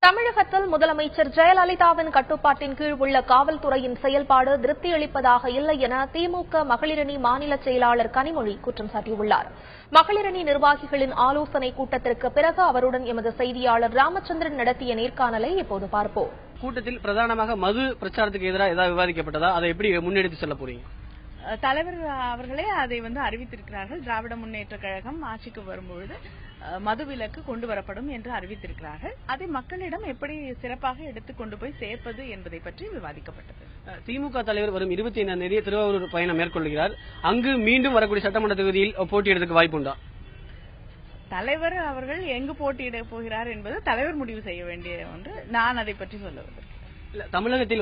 தமிழகத்தில் முதலமைச்சர் ஜெயலலிதாவின் கட்டுப்பாட்டின் கீழ் உள்ள காவல்துறையின் செயல்பாடு திருப்தியளிப்பதாக இல்லை என திமுக மகளிரணி மாநில செயலாளர் கனிமொழி குற்றம் சாட்டியுள்ளார். மகளிரணி நிர்வாகிகளின் ஆலோசனைக் கூட்டத்திற்கு பிறகு அவருடன் எமது செய்தியாளர் ராமச்சந்திரன் நடத்திய நேர்காணலை இப்போது பார்ப்போம். கூட்டத்தில் பிரதானமாக மது பிரச்சாரத்துக்கு எதிராக ஏதாவது விவாதிக்கப்பட்டதா? அதை எப்படி முன்னெடுத்து செல்ல போறீங்க? தலைவர் அவர்களே அதை அறிவித்திருக்கிறார்கள். திராவிட முன்னேற்ற கழகம் ஆட்சிக்கு வரும்பொழுது மதுவிலக்கு கொண்டு வரப்படும் என்று அறிவித்திருக்கிறார்கள். அதை மக்களிடம் எப்படி சிறப்பாக எடுத்துக் கொண்டு போய் சேர்ப்பது என்பதை பற்றி விவாதிக்கப்பட்டது. திமுக தலைவர் வரும் 25ஆம் தேதி திருவாரூர் பயணம் மேற்கொள்கிறார். அங்கு மீண்டும் வரக்கூடிய சட்டமன்ற தொகுதியில் போட்டியிடுவதற்கு வாய்ப்புண்டா? தலைவர் அவர்கள் எங்கு போட்டியிட போகிறார் என்பது தலைவர் முடிவு செய்ய வேண்டிய ஒன்று. நான் அதை பற்றி சொல்லுவது. தமிழகத்தில்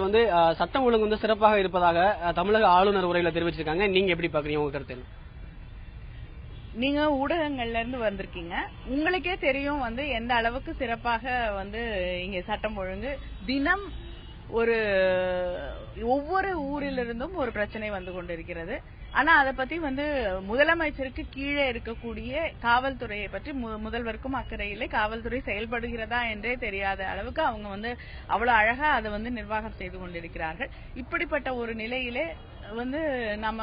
சட்டம் ஒழுங்கு சிறப்பாக இருப்பதாக தமிழக ஆளுநர் உரையில தெரிவிச்சிருக்காங்க. நீங்க எப்படி பாக்குறீங்க? உங்க கருத்து? நீங்க ஊடகங்கள்ல இருந்து வந்திருக்கீங்க, உங்களுக்கே தெரியும் எந்த அளவுக்கு சிறப்பாக இங்க சட்டம் ஒழுங்கு தினம் ஒவ்வொரு ஊரிலிருந்தும் ஒரு பிரச்சனை வந்து கொண்டிருக்கிறது. ஆனா அதை பத்தி முதலமைச்சருக்கு கீழே இருக்கக்கூடிய காவல்துறையை பற்றி முதல்வருக்கும் அக்கறை இல்லை. காவல்துறை செயல்படுகிறதா என்றே தெரியாத அளவுக்கு அவங்க அவ்வளவு அழகா அதை நிர்வாகம் செய்து கொண்டிருக்கிறார்கள். இப்படிப்பட்ட ஒரு நிலையிலே நம்ம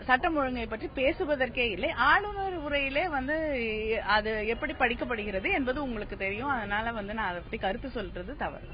சட்டம் ஒழுங்கை பற்றி பேசுவதற்கே இல்லை. ஆளுநர் உரையிலே அது எப்படி படிக்கப்படுகிறது என்பது உங்களுக்கு தெரியும். அதனால நான் அதை பத்தி கருத்து சொல்றது தவறு.